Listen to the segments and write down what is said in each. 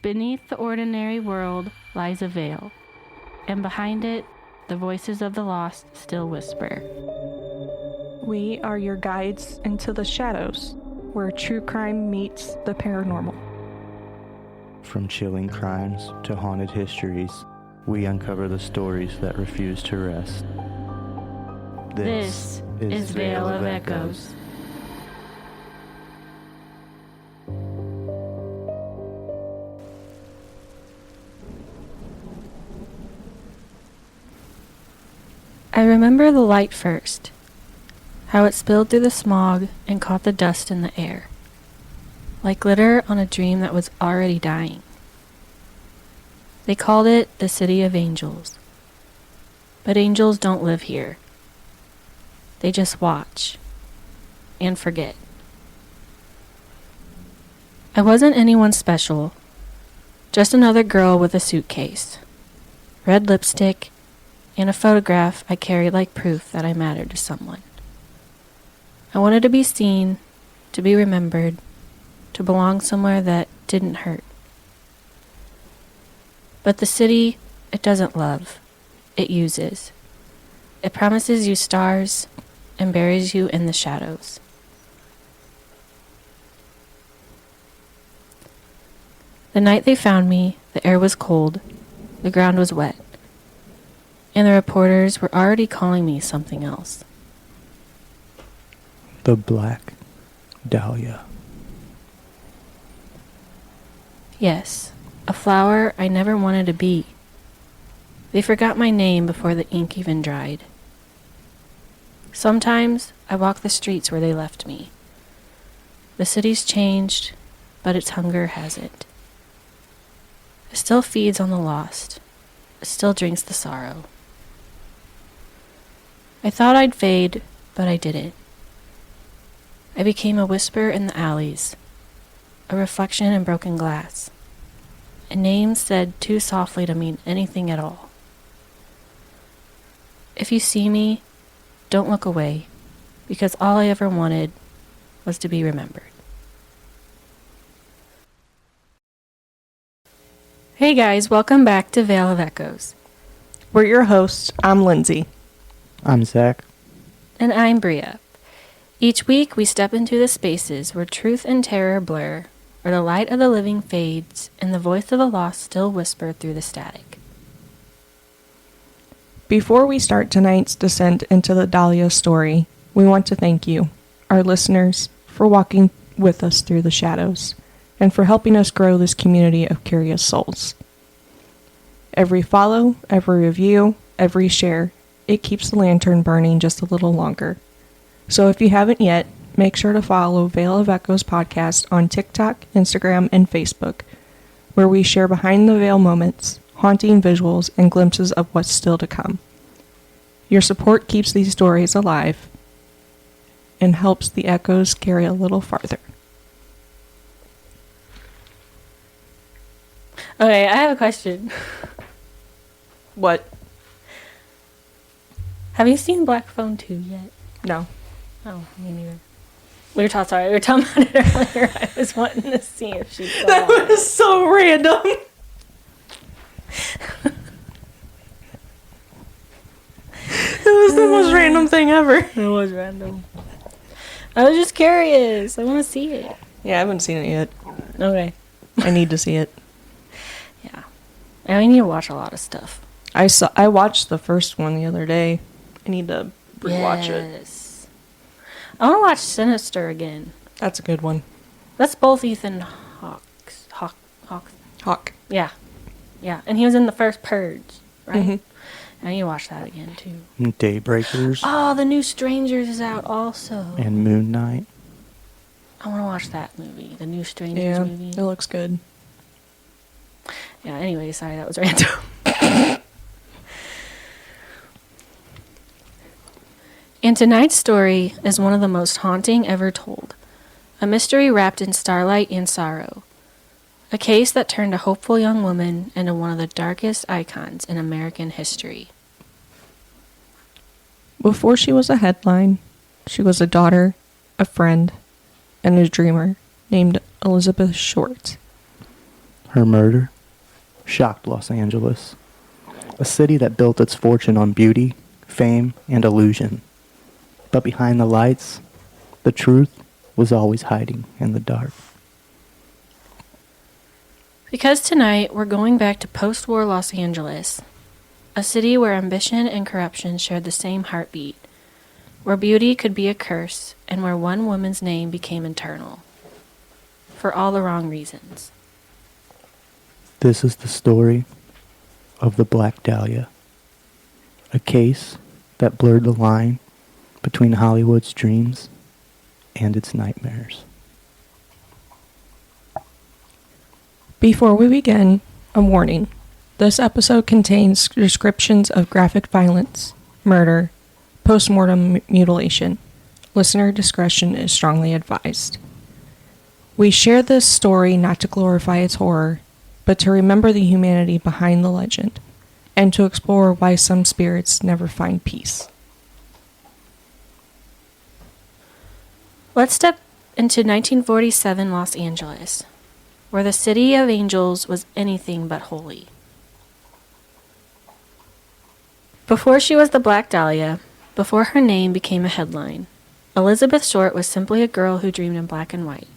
Beneath the ordinary world lies a veil, and behind it, the voices of the lost still whisper. We are your guides into the shadows, where true crime meets the paranormal. From chilling crimes to haunted histories, we uncover the stories that refuse to rest. This is Veil of Echoes. I remember the light first, how it spilled through the smog and caught the dust in the air, like glitter on a dream that was already dying. They called it the City of Angels, but angels don't live here. They just watch and forget. I wasn't anyone special, just another girl with a suitcase, red lipstick, and a photograph I carried like proof that I mattered to someone. I wanted to be seen, to be remembered, to belong somewhere that didn't hurt. But the city, it doesn't love, it uses. It promises you stars and buries you in the shadows. The night they found me, the air was cold, the ground was wet, and the reporters were already calling me something else. The Black Dahlia. Yes, a flower I never wanted to be. They forgot my name before the ink even dried. Sometimes I walk the streets where they left me. The city's changed, but its hunger hasn't. It still feeds on the lost. It still drinks the sorrow. I thought I'd fade, but I didn't. I became a whisper in the alleys, a reflection in broken glass, a name said too softly to mean anything at all. If you see me, don't look away, because all I ever wanted was to be remembered. Hey guys, welcome back to Veil of Echoes. We're your hosts. I'm Lindsay. I'm Zach. And I'm Bria. Each week we step into the spaces where truth and terror blur, where the light of the living fades, and the voice of the lost still whisper through the static. Before we start tonight's descent into the Dahlia story, we want to thank you, our listeners, for walking with us through the shadows, and for helping us grow this community of curious souls. Every follow, every review, every share, it keeps the lantern burning just a little longer. So if you haven't yet, make sure to follow Veil of Echoes podcast on TikTok, Instagram, and Facebook, where we share behind the veil moments, haunting visuals, and glimpses of what's still to come. Your support keeps these stories alive and helps the echoes carry a little farther. Okay, I have a question. What? Have you seen Black Phone 2 yet? No. Oh, me neither. We were talking about it earlier. I was wanting to see if she saw That it. was so random. It was the most random thing ever. It was random. I was just curious. I want to see it. Yeah, I haven't seen it yet. Okay. I need to see it. Yeah. I need to watch a lot of stuff. I watched the first one the other day. I need to rewatch it. Yes. I want to watch Sinister again. That's a good one. That's both Ethan Hawke's. Hawk. Yeah. Yeah. And he was in the first Purge, right? Mm-hmm. I need to watch that again, too. Daybreakers. Oh, the new Strangers is out also. And Moon Knight. I want to watch that movie. The new Strangers movie. It looks good. Yeah, anyway, sorry, that was random. And tonight's story is one of the most haunting ever told. A mystery wrapped in starlight and sorrow. A case that turned a hopeful young woman into one of the darkest icons in American history. Before she was a headline, she was a daughter, a friend, and a dreamer named Elizabeth Short. Her murder shocked Los Angeles, a city that built its fortune on beauty, fame, and illusion. But behind the lights, the truth was always hiding in the dark. Because tonight we're going back to post-war Los Angeles, a city where ambition and corruption shared the same heartbeat, where beauty could be a curse, and where one woman's name became eternal. For all the wrong reasons. This is the story of the Black Dahlia, a case that blurred the line between Hollywood's dreams and its nightmares. Before we begin, a warning. This episode contains descriptions of graphic violence, murder, post-mortem mutilation. Listener discretion is strongly advised. We share this story not to glorify its horror, but to remember the humanity behind the legend, and to explore why some spirits never find peace. Let's step into 1947 Los Angeles, where the City of Angels was anything but holy. Before she was the Black Dahlia, before her name became a headline, Elizabeth Short was simply a girl who dreamed in black and white.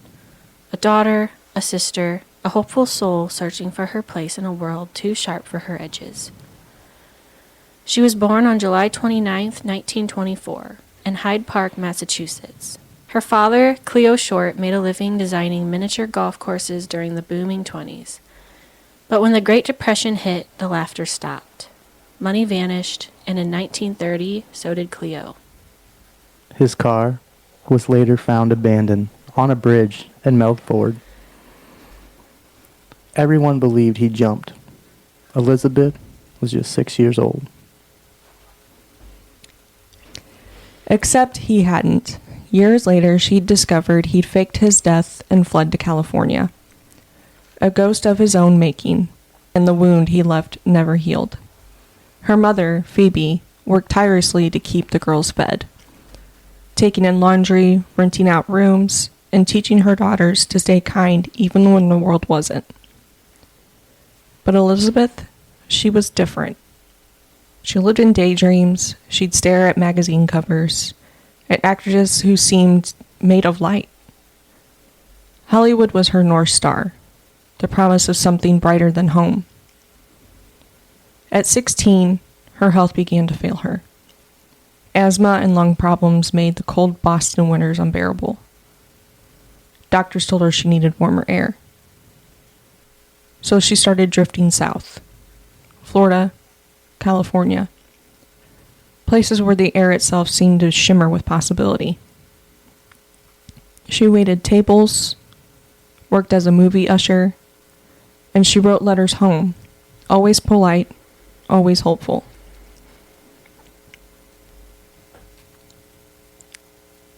A daughter, a sister, a hopeful soul searching for her place in a world too sharp for her edges. She was born on July 29, 1924, in Hyde Park, Massachusetts. Her father, Cleo Short, made a living designing miniature golf courses during the booming 20s. But when the Great Depression hit, the laughter stopped. Money vanished, and in 1930, so did Cleo. His car was later found abandoned on a bridge at Melford. Everyone believed he jumped. Elizabeth was just 6 years old. Except he hadn't. Years later, she'd discovered he'd faked his death and fled to California. A ghost of his own making, and the wound he left never healed. Her mother, Phoebe, worked tirelessly to keep the girls fed, taking in laundry, renting out rooms, and teaching her daughters to stay kind even when the world wasn't. But Elizabeth, she was different. She lived in daydreams, she'd stare at magazine covers, at actresses who seemed made of light. Hollywood was her North Star, the promise of something brighter than home. At 16, her health began to fail her. Asthma and lung problems made the cold Boston winters unbearable. Doctors told her she needed warmer air. So she started drifting south. Florida, California. Places where the air itself seemed to shimmer with possibility. She waited tables, worked as a movie usher, and she wrote letters home, always polite, always hopeful.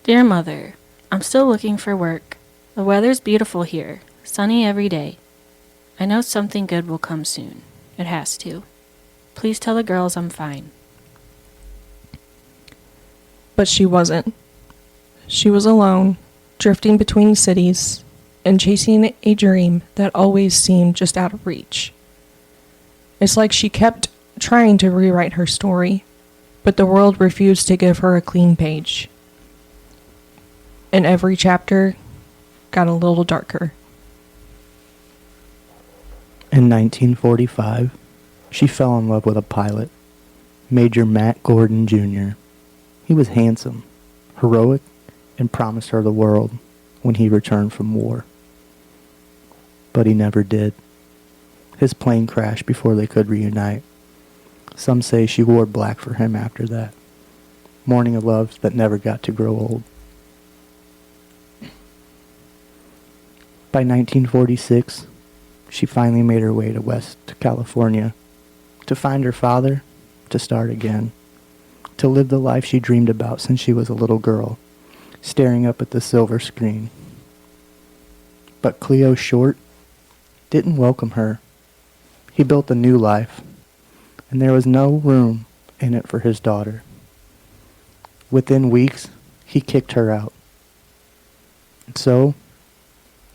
Dear Mother, I'm still looking for work. The weather's beautiful here, sunny every day. I know something good will come soon. It has to. Please tell the girls I'm fine. But she wasn't. She was alone, drifting between cities, and chasing a dream that always seemed just out of reach. It's like she kept trying to rewrite her story, but the world refused to give her a clean page. And every chapter got a little darker. In 1945, she fell in love with a pilot, Major Matt Gordon Jr. He was handsome, heroic, and promised her the world when he returned from war. But he never did. His plane crashed before they could reunite. Some say she wore black for him after that, mourning a love that never got to grow old. By 1946, she finally made her way to West California to find her father, to start again, to live the life she dreamed about since she was a little girl, staring up at the silver screen. But Cleo Short didn't welcome her. He built a new life, and there was no room in it for his daughter. Within weeks, he kicked her out. So,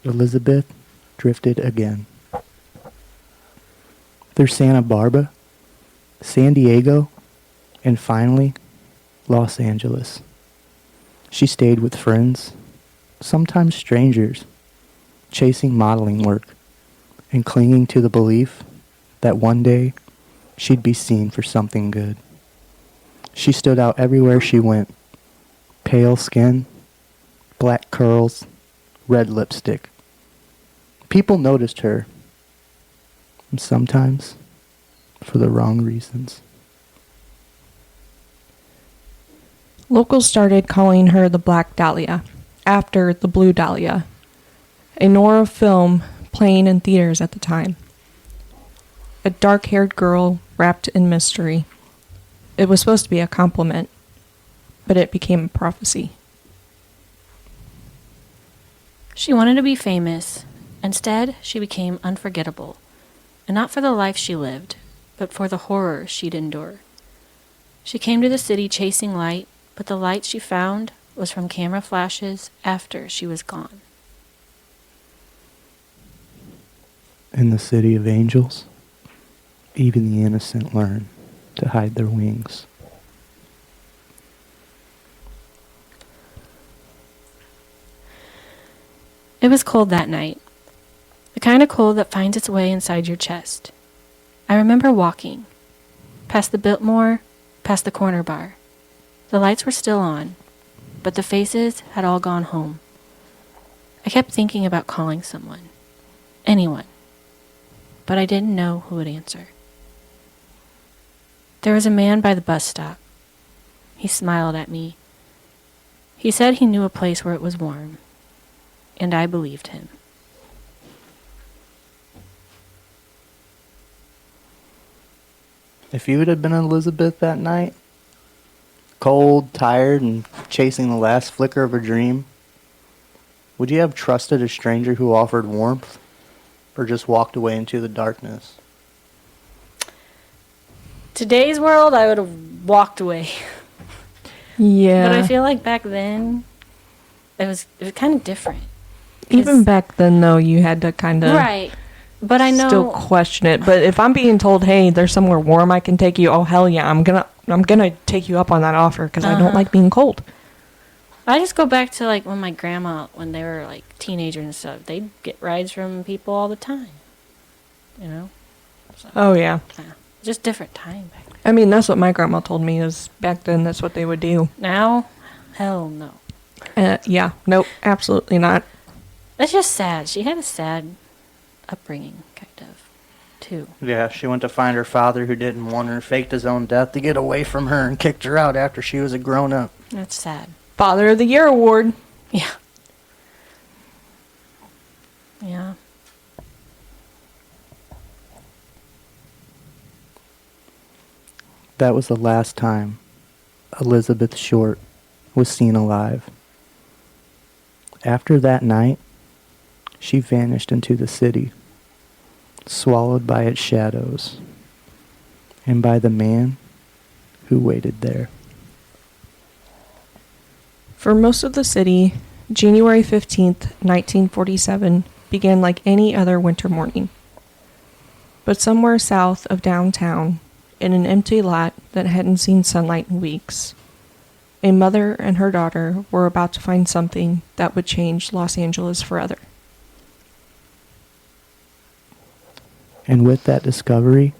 Elizabeth drifted again. through Santa Barbara, San Diego, and finally, Los Angeles. She stayed with friends, sometimes strangers, chasing modeling work and clinging to the belief that one day she'd be seen for something good. She stood out everywhere she went. Pale skin, black curls, red lipstick. People noticed her, and sometimes for the wrong reasons. Locals started calling her the Black Dahlia, after the Blue Dahlia, a noir film playing in theaters at the time. A dark-haired girl wrapped in mystery. It was supposed to be a compliment, but it became a prophecy. She wanted to be famous. Instead, she became unforgettable, and not for the life she lived, but for the horror she'd endure. She came to the city chasing light, but the light she found was from camera flashes after she was gone. In the city of angels, even the innocent learn to hide their wings. It was cold that night, the kind of cold that finds its way inside your chest. I remember walking, past the Biltmore, past the corner bar. The lights were still on, but the faces had all gone home. I kept thinking about calling someone, anyone, but I didn't know who would answer. There was a man by the bus stop. He smiled at me. He said he knew a place where it was warm, and I believed him. If you would have been Elizabeth that night, cold, tired, and chasing the last flicker of a dream, would you have trusted a stranger who offered warmth, or just walked away into the darkness? Today's world, I would have walked away. Yeah. But I feel like back then, it was kind of different. Even back then, though, you had to kind of Right. But I know still question it. But if I'm being told, "Hey, there's somewhere warm I can take you," oh hell yeah, I'm gonna take you up on that offer because I don't like being cold. I just go back to like when my grandma, when they were like teenagers and stuff, they'd get rides from people all the time. You know. So, Oh yeah. just different time back then. I mean, that's what my grandma told me. Is back then that's what they would do. Now, hell no. Yeah. Nope. Absolutely not. That's just sad. She had a sad upbringing, kind of, too. Yeah, she went to find her father who didn't want her, faked his own death to get away from her, and kicked her out after she was a grown-up. That's sad. Father of the Year award. Yeah. Yeah. That was the last time Elizabeth Short was seen alive. After that night, she vanished into the city, swallowed by its shadows, and by the man who waited there. For most of the city, January 15th, 1947 began like any other winter morning. But somewhere south of downtown, in an empty lot that hadn't seen sunlight in weeks, a mother and her daughter were about to find something that would change Los Angeles forever. And with that discovery,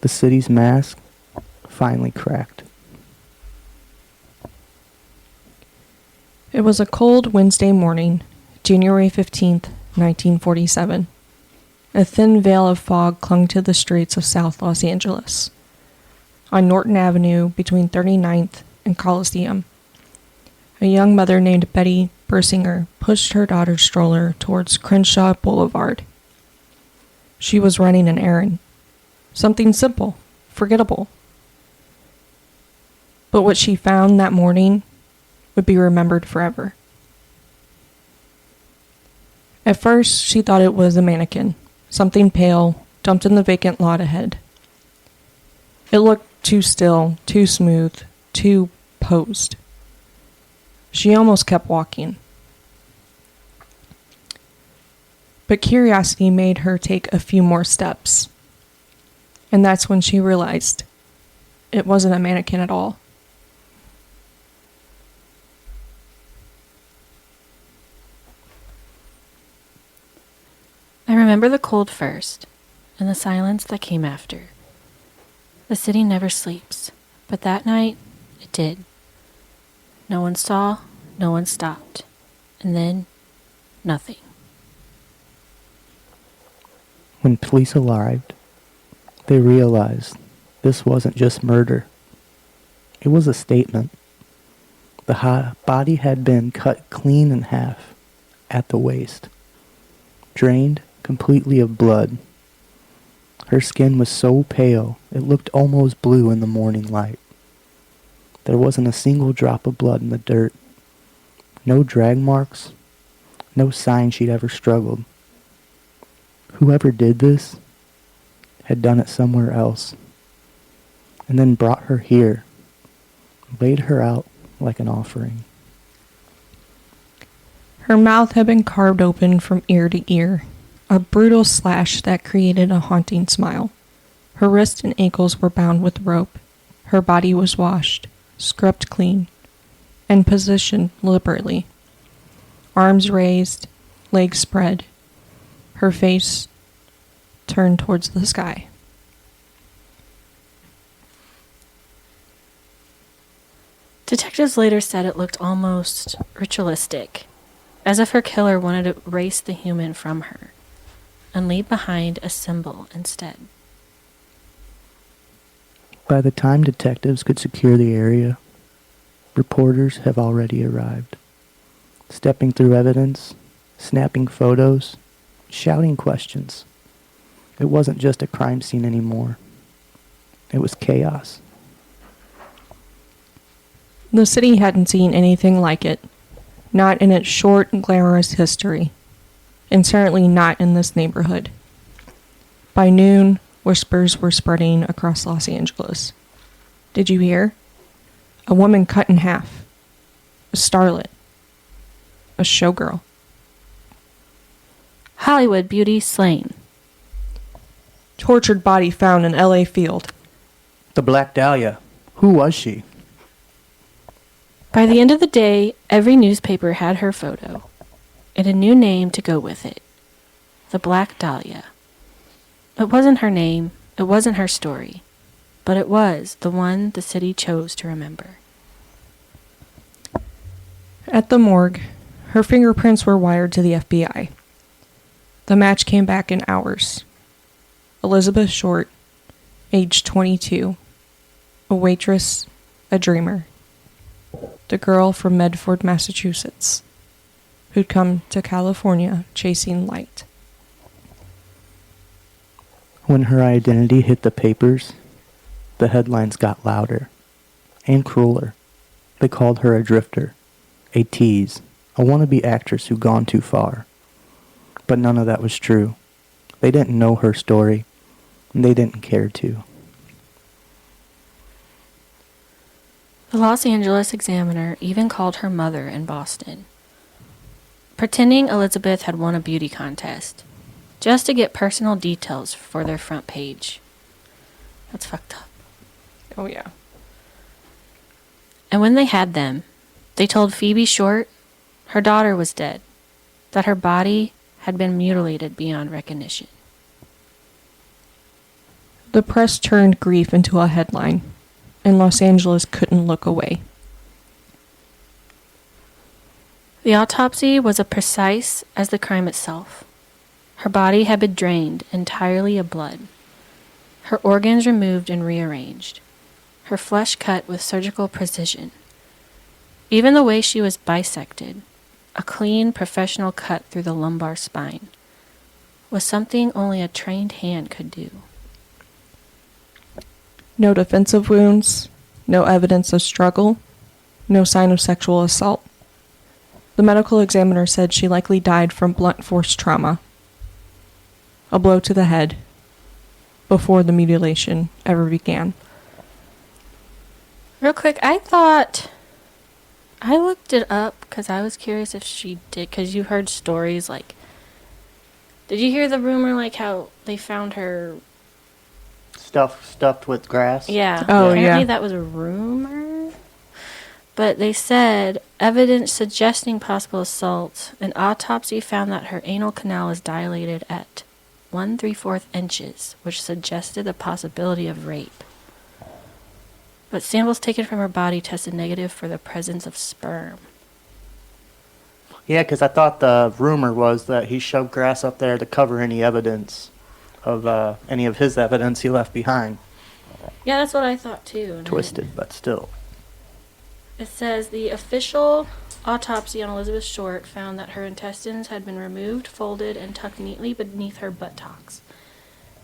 the city's mask finally cracked. It was a cold Wednesday morning, January 15th, 1947. A thin veil of fog clung to the streets of South Los Angeles. On Norton Avenue between 39th and Coliseum, a young mother named Betty Bersinger pushed her daughter's stroller towards Crenshaw Boulevard. She was running an errand. Something simple, forgettable. But what she found that morning would be remembered forever. At first, she thought it was a mannequin, something pale, dumped in the vacant lot ahead. It looked too still, too smooth, too posed. She almost kept walking. But curiosity made her take a few more steps. And that's when she realized it wasn't a mannequin at all. I remember the cold first, and the silence that came after. The city never sleeps, but that night, it did. No one saw, no one stopped, and then, nothing. When police arrived, they realized this wasn't just murder. It was a statement. The body had been cut clean in half at the waist, drained completely of blood. Her skin was so pale it looked almost blue in the morning light. There wasn't a single drop of blood in the dirt. No drag marks, no sign she'd ever struggled. Whoever did this had done it somewhere else, and then brought her here, laid her out like an offering. Her mouth had been carved open from ear to ear, a brutal slash that created a haunting smile. Her wrists and ankles were bound with rope. Her body was washed, scrubbed clean, and positioned deliberately. Arms raised, legs spread, her face turned towards the sky. Detectives later said it looked almost ritualistic, as if her killer wanted to erase the human from her and leave behind a symbol instead. By the time detectives could secure the area, reporters have already arrived, stepping through evidence, snapping photos, shouting questions. It wasn't just a crime scene anymore. It was chaos. The city hadn't seen anything like it, not in its short and glamorous history, and certainly not in this neighborhood. By noon, whispers were spreading across Los Angeles. Did you hear? A woman cut in half. A starlet. A showgirl. Hollywood beauty slain. Tortured body found in LA field. The Black Dahlia. Who was she? By the end of the day, every newspaper had her photo, and a new name to go with it. The Black Dahlia. It wasn't her name, it wasn't her story, but it was the one the city chose to remember. At the morgue, her fingerprints were wired to the FBI. The match came back in hours. Elizabeth Short, age 22, a waitress, a dreamer. The girl from Medford, Massachusetts, who'd come to California chasing light. When her identity hit the papers, the headlines got louder and crueler. They called her a drifter, a tease, a wannabe actress who'd gone too far. But none of that was true. They didn't know her story, and they didn't care to. The Los Angeles Examiner even called her mother in Boston, pretending Elizabeth had won a beauty contest, just to get personal details for their front page. That's fucked up. Oh, yeah. And when they had them, they told Phoebe Short her daughter was dead, that her body had been mutilated beyond recognition. The press turned grief into a headline, and Los Angeles couldn't look away. The autopsy was as precise as the crime itself. Her body had been drained entirely of blood, her organs removed and rearranged, her flesh cut with surgical precision. Even the way she was bisected, a clean, professional cut through the lumbar spine, was something only a trained hand could do. No defensive wounds, no evidence of struggle, no sign of sexual assault. The medical examiner said she likely died from blunt force trauma, a blow to the head, before the mutilation ever began. Real quick, I looked it up because I was curious if she did, because you heard stories like, did you hear the rumor like how they found her Stuffed with grass. Yeah. Oh, Apparently yeah. that was a rumor. But they said evidence suggesting possible assault. An autopsy found that her anal canal is dilated at 1 3/4 inches, which suggested the possibility of rape. But samples taken from her body tested negative for the presence of sperm. Yeah, because I thought the rumor was that he shoved grass up there to cover any evidence of any of his evidence he left behind. Yeah, that's what I thought too. And Twisted, but still. It says the official autopsy on Elizabeth Short found that her intestines had been removed, folded, and tucked neatly beneath her buttocks.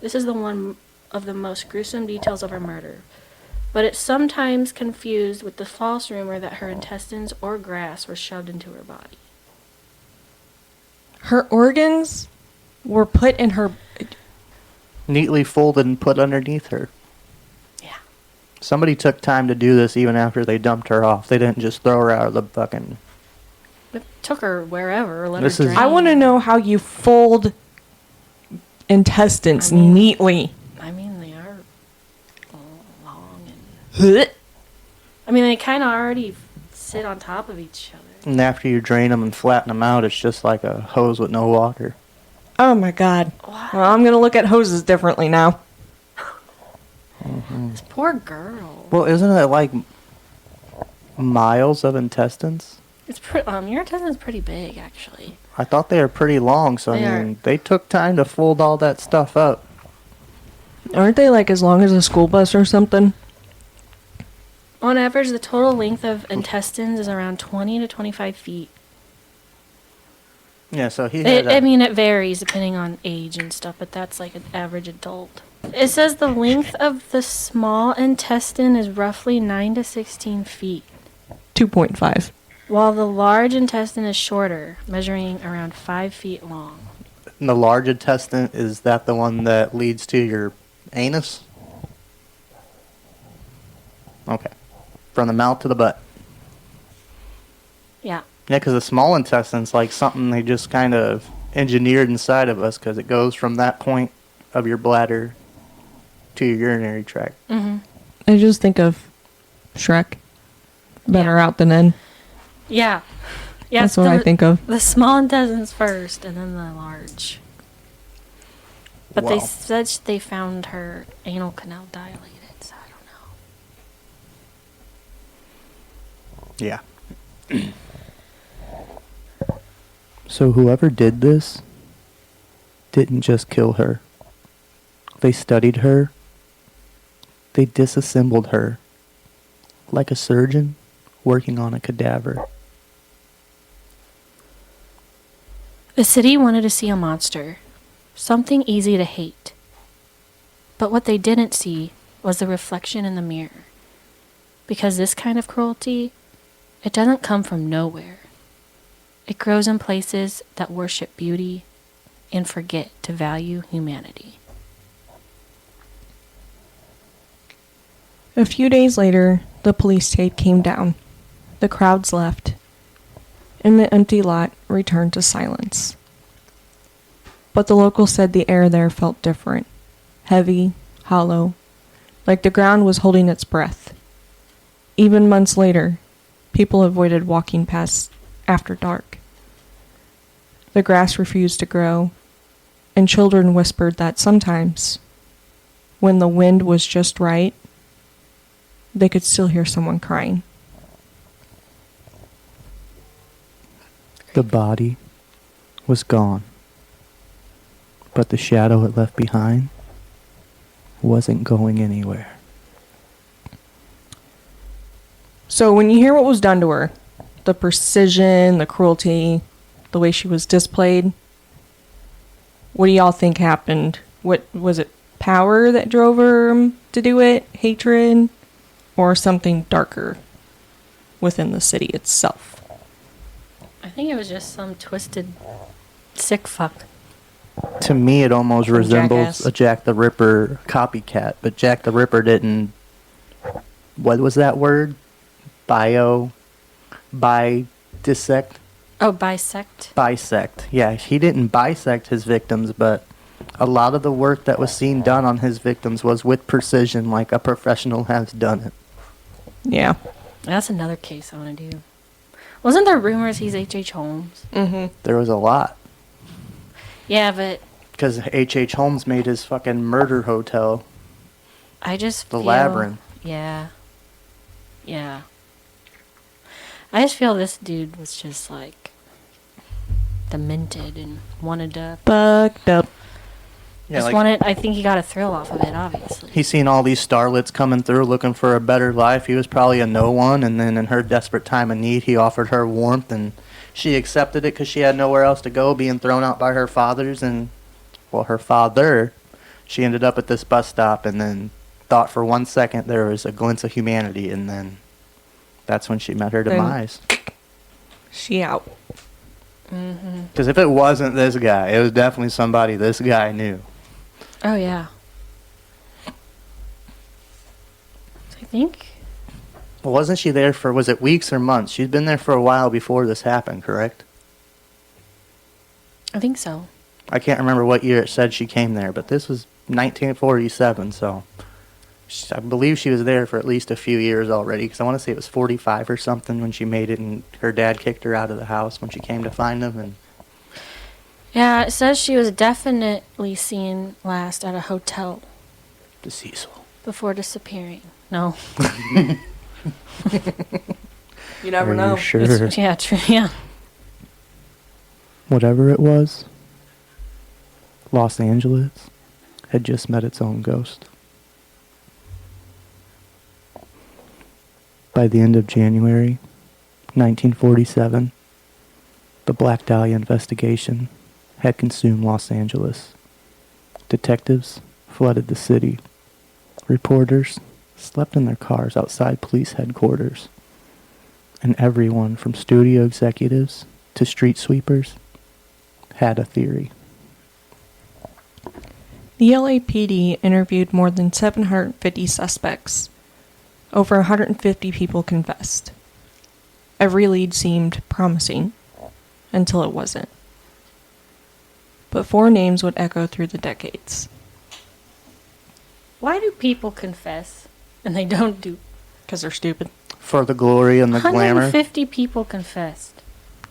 This is the one of the most gruesome details of her murder, but it's sometimes confused with the false rumor that her intestines or grass were shoved into her body. Her organs were put in her... Neatly folded and put underneath her. Yeah. Somebody took time to do this even after they dumped her off. They didn't just throw her out of the fucking... It took her wherever, let This her is- drain. I want to know how you fold intestines I mean- neatly. I mean, they are long and... I mean, they kind of already sit on top of each other. And after you drain them and flatten them out, it's just like a hose with no water. Oh my god. What? Well, I'm going to look at hoses differently now. This poor girl. Well, isn't it like miles of intestines? It's your intestine's pretty big, actually. I thought they were pretty long, so They I are. mean, they took time to fold all that stuff up. Aren't they like as long as a school bus or something? On average, the total length of intestines is around 20 to 25 feet. Yeah, so he had I mean, it varies depending on age and stuff, but that's like an average adult. It says the length of the small intestine is roughly 9 to 16 feet, 2.5. while the large intestine is shorter, measuring around 5 feet long. the large intestine, is that the one that leads to your anus? Okay. From the mouth to the butt. Yeah. Yeah, because the small intestine's like something they just kind of engineered inside of us because it goes from that point of your bladder to your urinary tract. Mm-hmm. I just think of Shrek. Better Yeah. out than in. Yeah. Yeah. That's what I think of. The small intestines first, and then the large. But they Wow. said they found her anal canal dilated, so I don't know. Yeah. So whoever did this didn't just kill her. They studied her. They disassembled her. Like a surgeon working on a cadaver. The city wanted to see a monster, something easy to hate. But what they didn't see was the reflection in the mirror. Because this kind of cruelty, it doesn't come from nowhere. It grows in places that worship beauty and forget to value humanity. A few days later, the police tape came down. The crowds left. And the empty lot returned to silence. But the locals said the air there felt different. Heavy, hollow, like the ground was holding its breath. Even months later, people avoided walking past after dark. The grass refused to grow, and children whispered that sometimes, when the wind was just right, they could still hear someone crying. The body was gone. But the shadow it left behind wasn't going anywhere. So when you hear what was done to her, the precision, the cruelty, the way she was displayed, what do y'all think happened? What was it, power that drove her to do it? Hatred? Or something darker within the city itself? I think it was just some twisted, sick fuck. To me, it almost resembles Jackass. a Jack the Ripper copycat, but Jack the Ripper didn't. What was that word? Dissect? Oh, bisect? Bisect. Yeah, he didn't bisect his victims, but A lot of the work that was seen done on his victims was with precision, like a professional has done it. Yeah. That's another case I want to do. Wasn't there rumors he's H.H. Holmes? Mm-hmm. There was a lot. Yeah, but Because H.H. Holmes made his fucking murder hotel, I just the feel... Labyrinth. Yeah. Yeah. I just feel this dude was just, like, demented and wanted to... Fucked up. Yeah, I think he got a thrill off of it, obviously. he's seen all these starlets coming through looking for a better life. He was probably a no one, and then in her desperate time of need, he offered her warmth, and she accepted it because she had nowhere else to go, being thrown out by her fathers, and, well, her father. She ended up at this bus stop and then thought for 1 second there was a glimpse of humanity, and then that's when she met her Then- demise. She out. Mm-hmm. Because if it wasn't this guy, it was definitely somebody this guy knew. Oh, yeah. I think... Well, wasn't she there for, was it weeks or months? She'd been there for a while before this happened, correct? I think so. I can't remember what year it said she came there, but this was 1947, so I believe she was there for at least a few years already, because I want to say it was 45 or something when she made it, and her dad kicked her out of the house when she came to find him. And Yeah, it says she was definitely seen last at a hotel the Cecil. before disappearing. No. You never Are know. you sure? Yeah, true. Yeah. Whatever it was, Los Angeles had just met its own ghost. By the end of January 1947, the Black Dahlia investigation had consumed Los Angeles. Detectives flooded the city. Reporters slept in their cars outside police headquarters. And everyone from studio executives to street sweepers had a theory. The LAPD interviewed more than 750 suspects. Over 150 people confessed. Every lead seemed promising, until it wasn't. But 4 names would echo through the decades. Why do people confess and they don't do? Because they're stupid. For the glory and the glamour. 150 people confessed.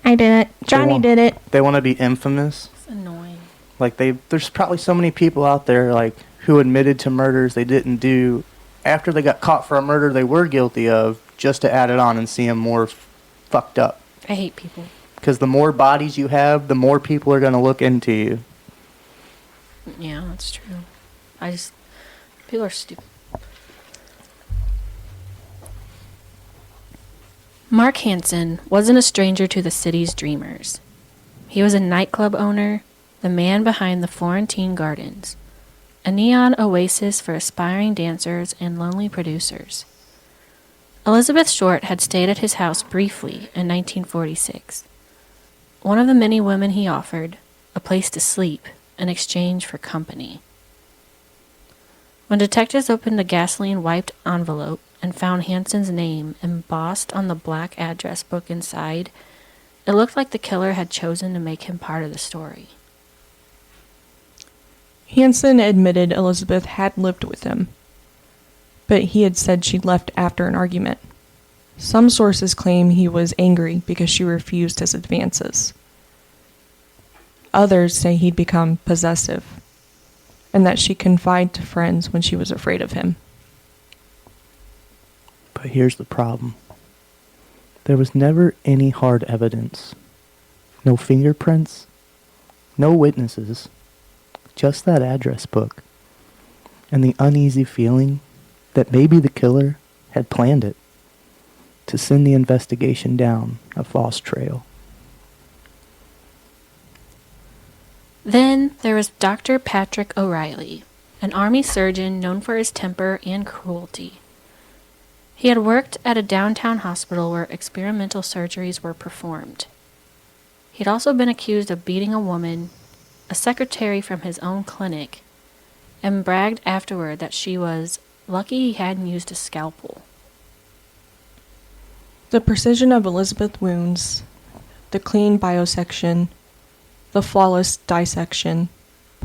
I did it. Johnny want- did it. They want to be infamous. It's annoying. Like there's probably so many people out there like who admitted to murders they didn't do after they got caught for a murder they were guilty of, just to add it on and see them more fucked up. I hate people. Because the more bodies you have, the more people are going to look into you. Yeah, that's true. People are stupid. Mark Hansen wasn't a stranger to the city's dreamers. He was a nightclub owner, the man behind the Florentine Gardens, a neon oasis for aspiring dancers and lonely producers. Elizabeth Short had stayed at his house briefly in 1946. One of the many women he offered, a place to sleep in exchange for company. When detectives opened a gasoline-wiped envelope and found Hansen's name embossed on the black address book inside, it looked like the killer had chosen to make him part of the story. Hansen admitted Elizabeth had lived with him, but he had said she left after an argument. Some sources claim he was angry because she refused his advances. Others say he'd become possessive, and that she confided to friends when she was afraid of him. But here's the problem. There was never any hard evidence. No fingerprints, no witnesses, just that address book, and the uneasy feeling that maybe the killer had planned it to send the investigation down a false trail. Then there was Dr. Patrick O'Reilly, an Army surgeon known for his temper and cruelty. He had worked at a downtown hospital where experimental surgeries were performed. He had also been accused of beating a woman, a secretary from his own clinic, and bragged afterward that she was lucky he hadn't used a scalpel. The precision of Elizabeth's wounds, the clean bisection, the flawless dissection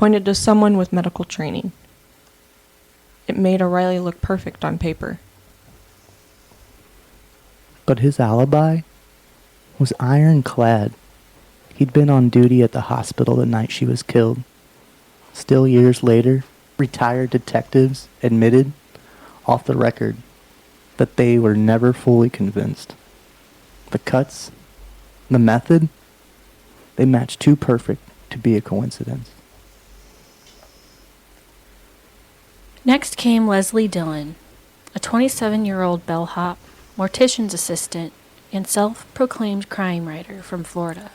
pointed to someone with medical training. It made O'Reilly look perfect on paper. But his alibi was ironclad. He'd been on duty at the hospital the night she was killed. Still years later, retired detectives admitted, off the record, that they were never fully convinced. The cuts, the method, they matched too perfect to be a coincidence. Next came Leslie Dillon, a 27-year-old bellhop, mortician's assistant, and self-proclaimed crime writer from Florida.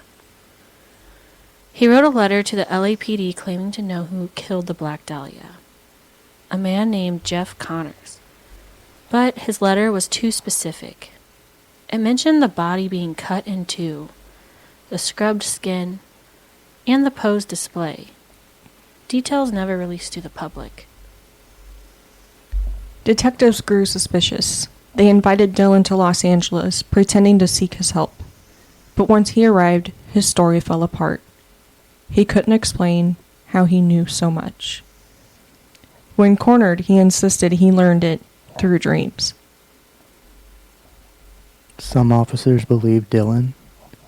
He wrote a letter to the LAPD claiming to know who killed the Black Dahlia, a man named Jeff Connors. But his letter was too specific. It mentioned the body being cut in two, the scrubbed skin, and the posed display. Details never released to the public. Detectives grew suspicious. They invited Dillon to Los Angeles, pretending to seek his help. But once he arrived, his story fell apart. He couldn't explain how he knew so much. When cornered, he insisted he learned it through dreams. Some officers believed Dillon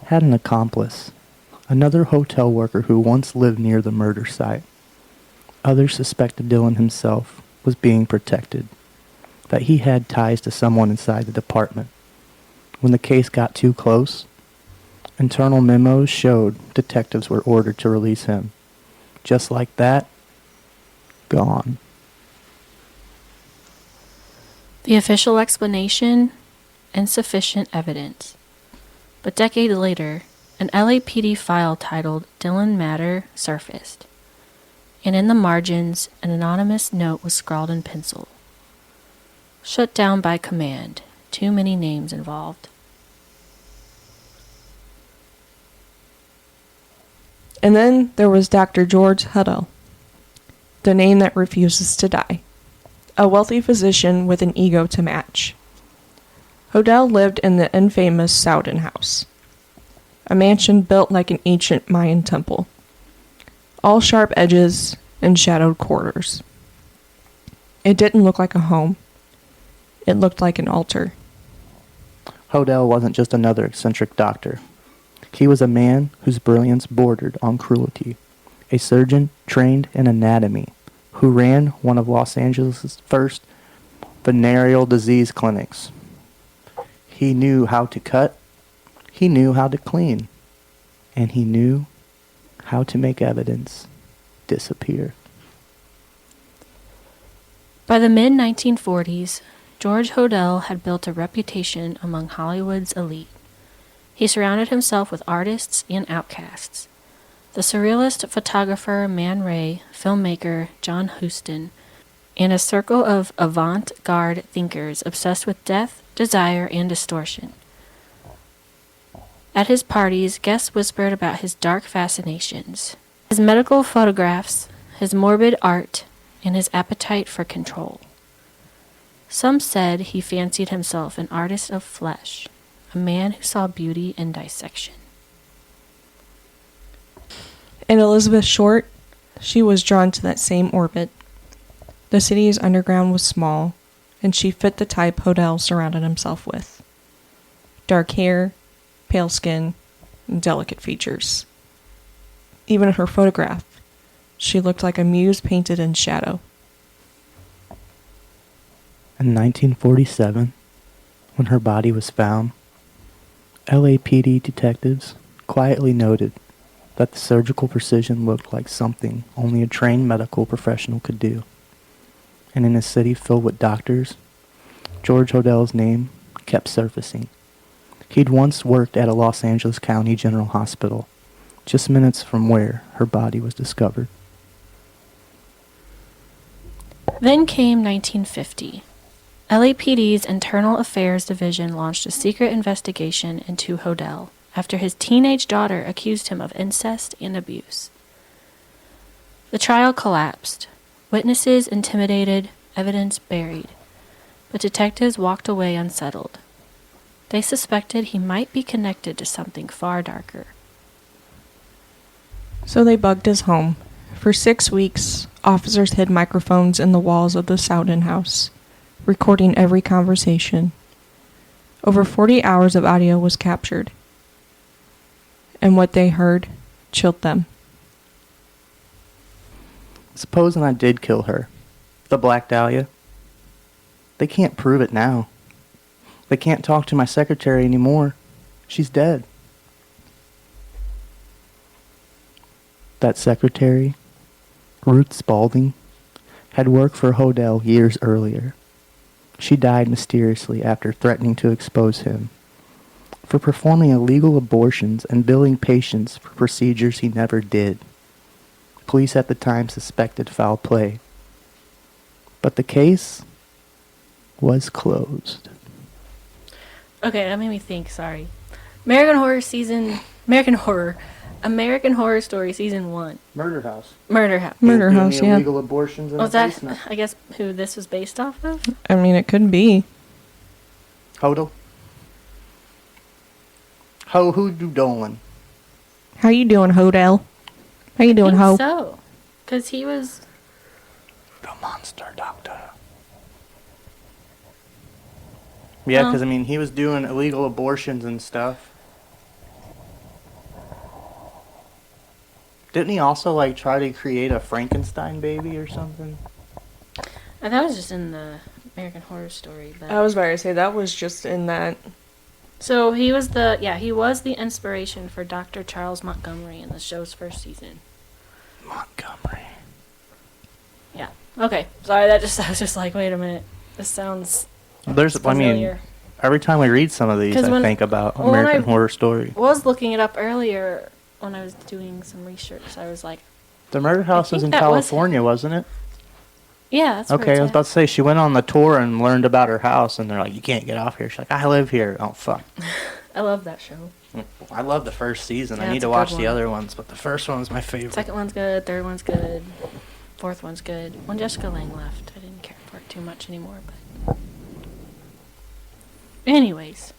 had an accomplice, another hotel worker who once lived near the murder site. Others suspected Dillon himself was being protected, that he had ties to someone inside the department. When the case got too close, internal memos showed detectives were ordered to release him. Just like that, gone. The official explanation? Insufficient evidence. But decades later, an LAPD file titled Dillon Matter surfaced, and in the margins, an anonymous note was scrawled in pencil. Shut down by command. Too many names involved. And then there was Dr. George Hodel, the name that refuses to die, a wealthy physician with an ego to match. Hodel lived in the infamous Souden House, a mansion built like an ancient Mayan temple, all sharp edges and shadowed corridors. It didn't look like a home. It looked like an altar. Hodel wasn't just another eccentric doctor. He was a man whose brilliance bordered on cruelty, a surgeon trained in anatomy, who ran one of Los Angeles' first venereal disease clinics. He knew how to cut, he knew how to clean, and he knew how to make evidence disappear. By the mid-1940s, George Hodel had built a reputation among Hollywood's elite. He surrounded himself with artists and outcasts. The surrealist photographer Man Ray, filmmaker John Huston, and a circle of avant-garde thinkers obsessed with death, desire, and distortion. At his parties, guests whispered about his dark fascinations, his medical photographs, his morbid art, and his appetite for control. Some said he fancied himself an artist of flesh, a man who saw beauty in dissection. And Elizabeth Short, she was drawn to that same orbit. The city's underground was small, and she fit the type Hodel surrounded himself with. Dark hair, pale skin, and delicate features. Even in her photograph, she looked like a muse painted in shadow. In 1947, when her body was found, LAPD detectives quietly noted that the surgical precision looked like something only a trained medical professional could do. And in a city filled with doctors, George Hodel's name kept surfacing. He'd once worked at a Los Angeles County General Hospital, just minutes from where her body was discovered. Then came 1950. LAPD's Internal Affairs Division launched a secret investigation into Hodel after his teenage daughter accused him of incest and abuse. The trial collapsed. Witnesses intimidated, evidence buried. But detectives walked away unsettled. They suspected he might be connected to something far darker. So they bugged his home, For 6 weeks, officers hid microphones in the walls of the Souden house, recording every conversation. Over 40 hours of audio was captured, and what they heard chilled them. Supposing I did kill her, the Black Dahlia, they can't prove it now. They can't talk to my secretary anymore. She's dead. That secretary, Ruth Spaulding, had worked for Hodel years earlier. She died mysteriously after threatening to expose him for performing illegal abortions and billing patients for procedures he never did. Police at the time suspected foul play, but the case was closed. Okay, that made me think, sorry. American Horror Story Season 1. Murder House. Murder House. Murder Doing House, the yeah. illegal abortions in Was the that, basement. I guess, who this was based off of? I mean, it could be. Hodel. Ho, who you doing? How you doing, Hodel? How you doing, I Ho? think so. Because he was... The monster doctor. Yeah, Well- because, I mean, he was doing illegal abortions and stuff. Didn't he also, like, try to create a Frankenstein baby or something? That was just in the American Horror Story. But... I was about to say, that was just in that. So he was the inspiration for Dr. Charles Montgomery in the show's first season. Montgomery. Yeah. Okay. Sorry, I was just like, wait a minute. This sounds I familiar. mean, every time we read some of these, 'Cause I when- think about well, when American I- Horror Story. Was looking it up earlier when I was doing some research. I was like, The Murder House was think in that was California, wasn't it? yeah, that's where Okay, it's I was at. about to say, she went on the tour and learned about her house, and they're like, you can't get off here. She's like, I live here. Oh, fuck. I love that show. I love the first season. Yeah, I need it's to a good watch the one. other ones, but the first one was my favorite. Second one's good. Third one's good. Fourth one's good. When Jessica Lange left, I didn't care for it too much anymore. But anyways,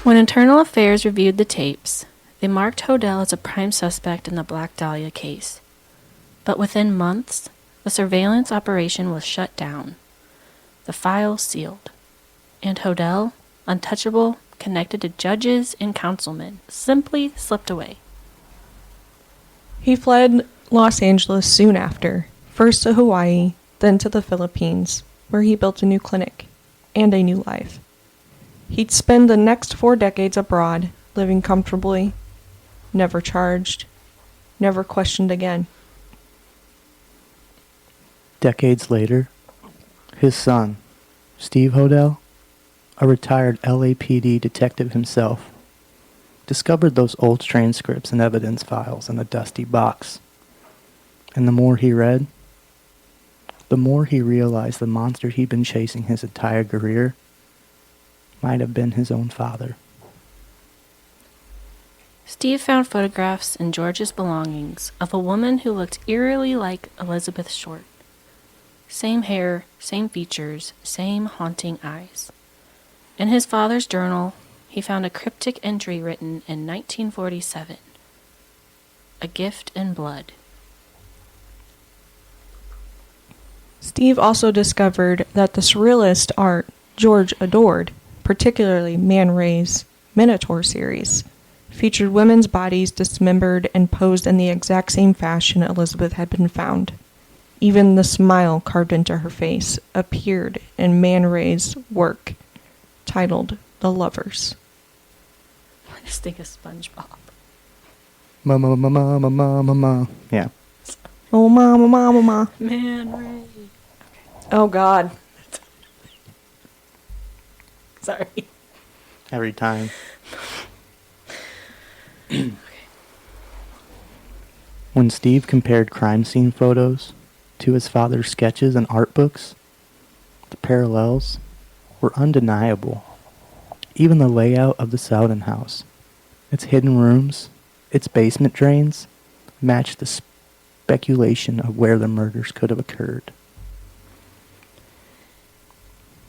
when Internal Affairs reviewed the tapes, they marked Hodel as a prime suspect in the Black Dahlia case. But within months, the surveillance operation was shut down, the files sealed, and Hodel, untouchable, connected to judges and councilmen, simply slipped away. He fled Los Angeles soon after, first to Hawaii, then to the Philippines, where he built a new clinic and a new life. He'd spend the next 4 decades abroad, living comfortably, never charged, never questioned again. Decades later, his son, Steve Hodel, a retired LAPD detective himself, discovered those old transcripts and evidence files in a dusty box. And the more he read, the more he realized the monster he'd been chasing his entire career might have been his own father. Steve found photographs in George's belongings of a woman who looked eerily like Elizabeth Short. Same hair, same features, same haunting eyes. In his father's journal, he found a cryptic entry written in 1947. A gift in blood. Steve also discovered that the surrealist art George adored, particularly Man Ray's Minotaur series, featured women's bodies dismembered and posed in the exact same fashion Elizabeth had been found. Even the smile carved into her face appeared in Man Ray's work, titled The Lovers. I just think of SpongeBob. Ma. Yeah. Oh, mama, mama, mama. Man Ray. Oh, God. Sorry. Every time. When Steve compared crime scene photos to his father's sketches and art books, the parallels were undeniable. Even the layout of the Souden house, its hidden rooms, its basement drains, matched the speculation of where the murders could have occurred.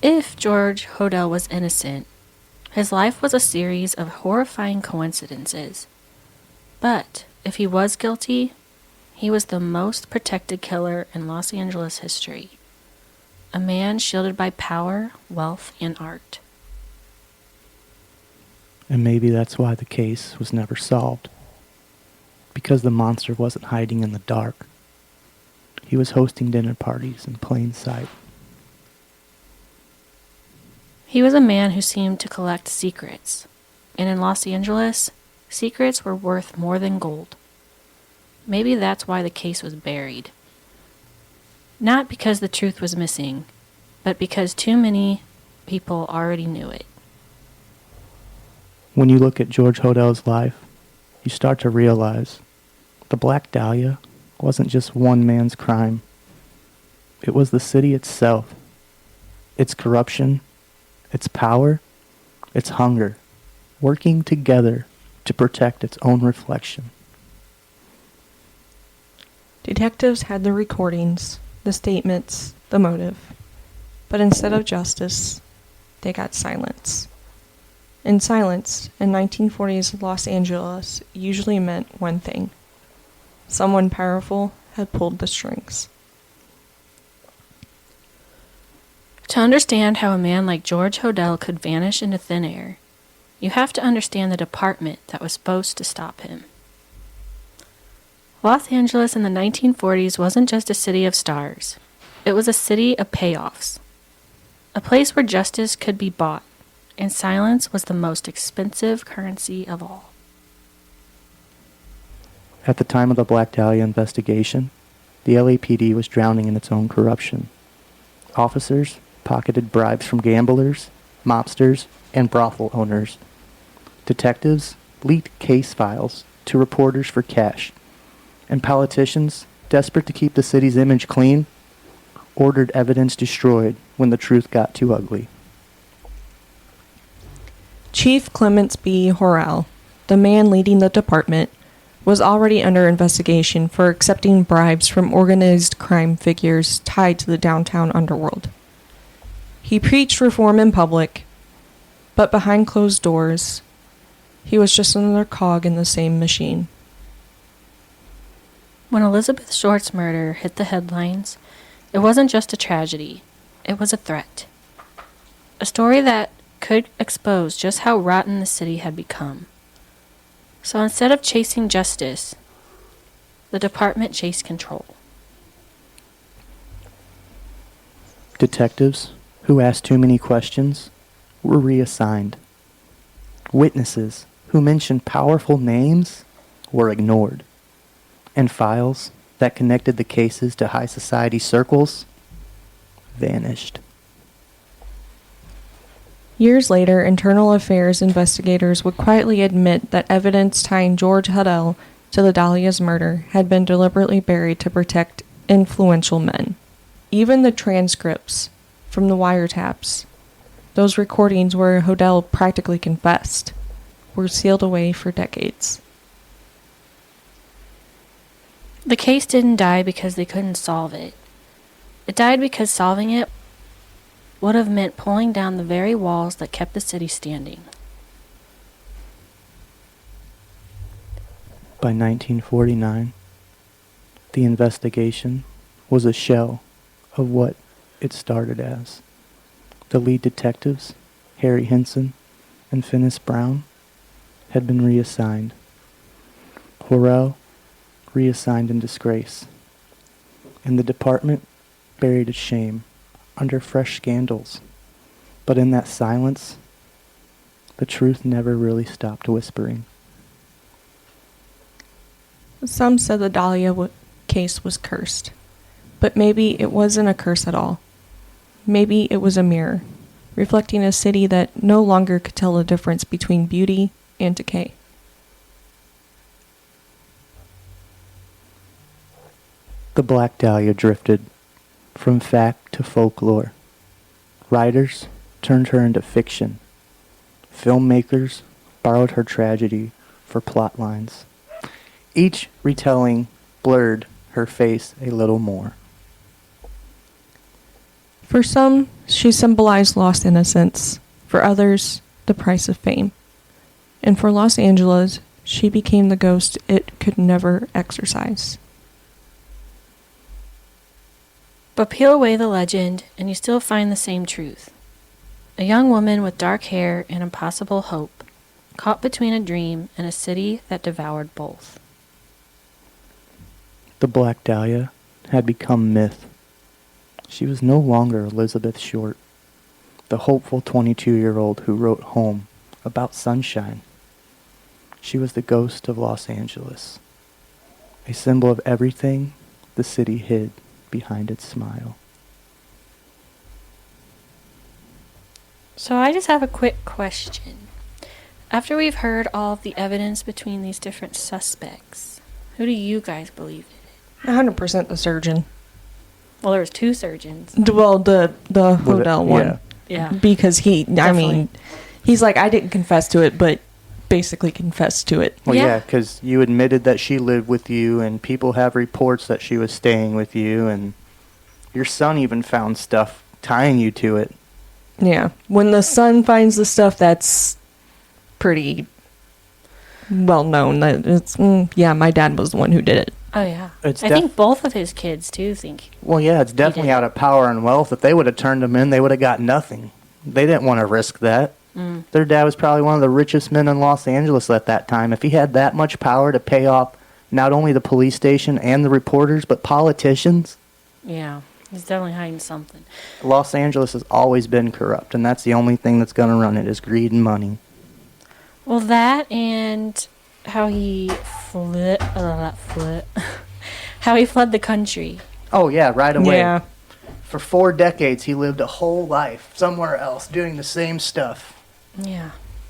If George Hodel was innocent, his life was a series of horrifying coincidences. But if he was guilty, he was the most protected killer in Los Angeles history. A man shielded by power, wealth, and art. And maybe that's why the case was never solved. Because the monster wasn't hiding in the dark. He was hosting dinner parties in plain sight. He was a man who seemed to collect secrets. And in Los Angeles, secrets were worth more than gold. Maybe that's why the case was buried. Not because the truth was missing, but because too many people already knew it. When you look at George Hodel's life, you start to realize the Black Dahlia wasn't just one man's crime. It was the city itself, its corruption, its power, its hunger, working together to protect its own reflection. Detectives had the recordings, the statements, the motive. But instead of justice, they got silence. And silence in 1940s Los Angeles usually meant one thing. Someone powerful had pulled the strings. To understand how a man like George Hodel could vanish into thin air, you have to understand the department that was supposed to stop him. Los Angeles in the 1940s wasn't just a city of stars. It was a city of payoffs. A place where justice could be bought, and silence was the most expensive currency of all. At the time of the Black Dahlia investigation, the LAPD was drowning in its own corruption. Officers pocketed bribes from gamblers, mobsters, and brothel owners. Detectives leaked case files to reporters for cash. And politicians, desperate to keep the city's image clean, ordered evidence destroyed when the truth got too ugly. Chief Clements B. Hodel, the man leading the department, was already under investigation for accepting bribes from organized crime figures tied to the downtown underworld. He preached reform in public, but behind closed doors, he was just another cog in the same machine. When Elizabeth Short's murder hit the headlines, it wasn't just a tragedy, it was a threat. A story that could expose just how rotten the city had become. So instead of chasing justice, the department chased control. Detectives who asked too many questions were reassigned. Witnesses who mentioned powerful names were ignored. And files that connected the cases to high society circles vanished. Years later, internal affairs investigators would quietly admit that evidence tying George Hodel to the Dahlia's murder had been deliberately buried to protect influential men. Even the transcripts from the wiretaps, those recordings where Hodel practically confessed, were sealed away for decades. The case didn't die because they couldn't solve it. It died because solving it would have meant pulling down the very walls that kept the city standing. By 1949, the investigation was a shell of what it started as. The lead detectives, Harry Henson and Finis Brown, had been reassigned. Hodel reassigned in disgrace, and the department buried its shame under fresh scandals. But in that silence, the truth never really stopped whispering. Some said the Dahlia case was cursed, but maybe it wasn't a curse at all. Maybe it was a mirror, reflecting a city that no longer could tell the difference between beauty and decay. The Black Dahlia drifted from fact to folklore. Writers turned her into fiction. Filmmakers borrowed her tragedy for plot lines. Each retelling blurred her face a little more. For some, she symbolized lost innocence. For others, the price of fame. And for Los Angeles, She became the ghost it could never exorcise. But peel away the legend, and you still find the same truth. A young woman with dark hair and impossible hope, caught between a dream and a city that devoured both. The Black Dahlia had become myth. She was no longer Elizabeth Short, the hopeful 22-year-old who wrote home about sunshine. She was the ghost of Los Angeles, a symbol of everything the city hid behind its smile. So I just have a quick question. After we've heard all of the evidence between these different suspects, who do you guys believe in? 100% the surgeon. Well, there was 2 surgeons. Well, the Hodel one. Yeah. Yeah. Because I Definitely. mean, he's like, I didn't confess to it, but basically confessed to it. Well, Yeah. yeah, because you admitted that she lived with you, and people have reports that she was staying with you, and your son even found stuff tying you to it. Yeah. When the son finds the stuff, that's pretty well known. That it's, yeah, my dad was the one who did it. Oh, yeah. It's I think both of his kids, too, think. Well, yeah, it's definitely did. out of power and wealth. If they would have turned him in, they would have got nothing. They didn't want to risk that. Their dad was probably one of the richest men in Los Angeles at that time. If he had that much power to pay off not only the police station and the reporters, but politicians, Yeah. He's definitely hiding something. Los Angeles has always been corrupt, and that's the only thing that's going to run it is greed and money. Well, that and how he how he fled the country. Oh, yeah, right away. Yeah. For 4 decades, he lived a whole life somewhere else doing the same stuff. Yeah.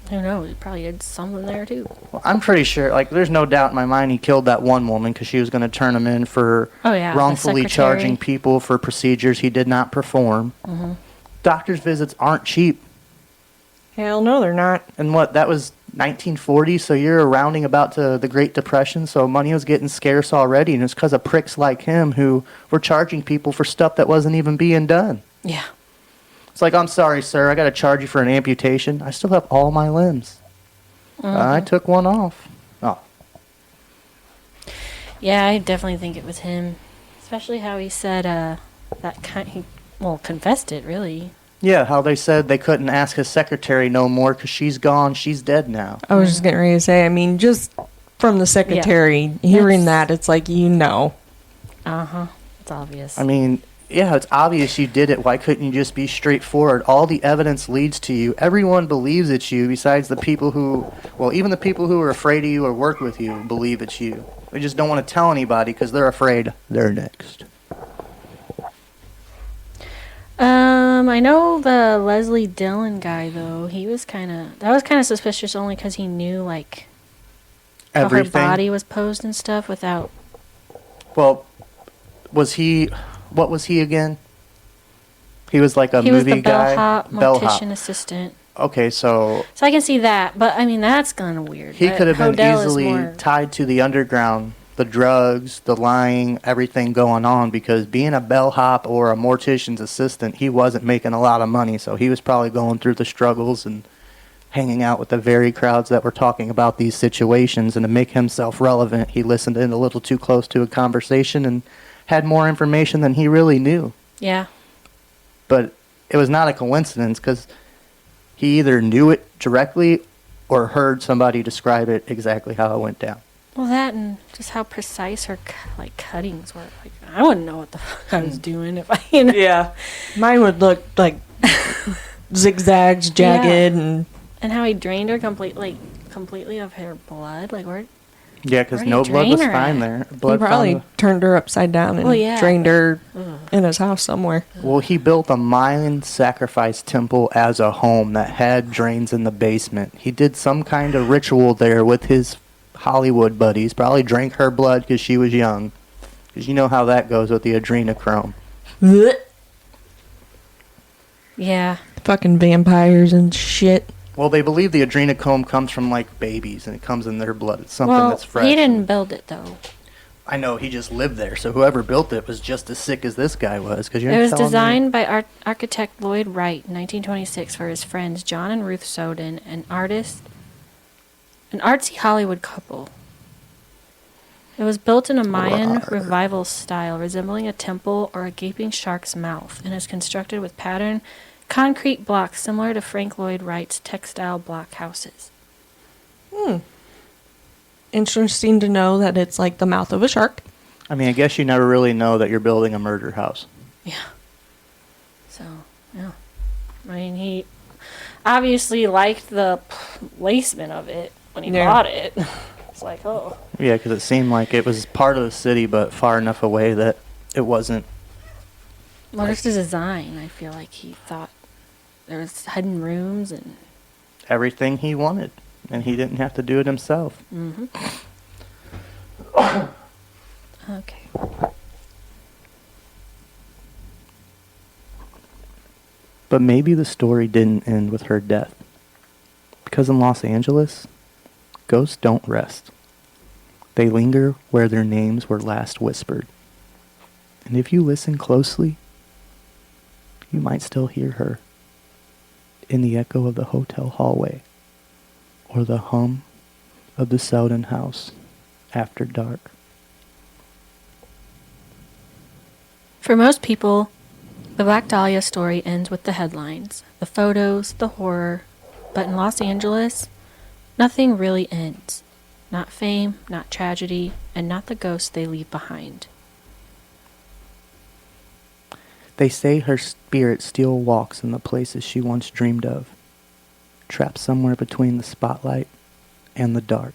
Who knows? He probably did something there, too. Well, I'm pretty sure, like, there's no doubt in my mind he killed that one woman because she was going to turn him in for Oh, yeah. the wrongfully secretary. charging people for procedures he did not perform. Mm-hmm. Doctor's visits aren't cheap. Hell no, they're not. And what, that was 1940, so you're rounding about to the Great Depression, so money was getting scarce already, and it's because of pricks like him who were charging people for stuff that wasn't even being done. Yeah. It's like, I'm sorry, sir, I got to charge you for an amputation. I still have all my limbs. I took one off. Oh, Yeah, I definitely think it was him. Especially how he said he confessed it, really. yeah, how they said they couldn't ask his secretary no more because she's gone, she's dead now. I was just getting ready to say, I mean, just from the secretary, hearing That's- that, it's like, you know. Uh-huh. It's obvious. I mean, yeah, it's obvious you did it. Why couldn't you just be straightforward? All the evidence leads to you. Everyone believes it's you besides the people who, well, even the people who are afraid of you or work with you believe it's you. They just don't want to tell anybody because they're afraid they're next. I know the Leslie Dillon guy, though. That was kind of suspicious only because he knew, like, how her Everything. body was posed and stuff without... Well, what was he again? He was like a He was movie the guy. bellhop, Bellhop. mortician assistant. Okay, so So I can see that, but, I mean, that's kind of weird. he But could have been Hodel is easily more- tied to the underground, the drugs, the lying, everything going on, because being a bellhop or a mortician's assistant, he wasn't making a lot of money, so he was probably going through the struggles and hanging out with the very crowds that were talking about these situations, and to make himself relevant, he listened in a little too close to a conversation and had more information than he really knew. Yeah. But it was not a coincidence, because he either knew it directly or heard somebody describe it exactly how it went down. Well, that and just how precise her, cuttings were. Like, I wouldn't know what the fuck I was doing if I, Yeah. Mine would look like zigzags, jagged, and... And how he drained her completely of her blood. Like, where... Yeah, because Where do no you blood was drain her fine at? there. He Blood probably found turned her upside down and Well, yeah, drained her Ugh. in his house somewhere. well, he built a Mayan sacrifice temple as a home that had drains in the basement. He did some kind of ritual there with his Hollywood buddies. Probably drank her blood because she was young. Because you know how that goes with the adrenochrome. Yeah. Fucking vampires and shit. Well, they believe the adrenochrome comes from, like, babies, and it comes in their blood. It's something Well, that's fresh. he didn't build it, though. I know, he just lived there, so whoever built it was just as sick as this guy was. Cause you're It was telling me- designed by architect Lloyd Wright in 1926 for his friends John and Ruth Soden and artist An artsy Hollywood couple. It was built in a Mayan revival style, resembling a temple or a gaping shark's mouth, and is constructed with patterned concrete blocks similar to Frank Lloyd Wright's textile block houses. Interesting to know that it's like the mouth of a shark. I mean, I guess you never really know that you're building a murder house. Yeah. So, yeah. I mean, he obviously liked the placement of it when he bought it. It's like, oh. Yeah, because it seemed like it was part of the city, but far enough away that it wasn't. Well, just the design. I feel like he thought there was hidden rooms and Everything he wanted, and he didn't have to do it himself. Mm-hmm. Okay. But maybe the story didn't end with her death. Because in Los Angeles, ghosts don't rest. They linger where their names were last whispered. And if you listen closely, you might still hear her in the echo of the hotel hallway or the hum of the Selden house after dark. For most people, the Black Dahlia story ends with the headlines, the photos, the horror. But in Los Angeles, nothing really ends. Not fame, not tragedy, and not the ghosts they leave behind. They say her spirit still walks in the places she once dreamed of, trapped somewhere between the spotlight and the dark.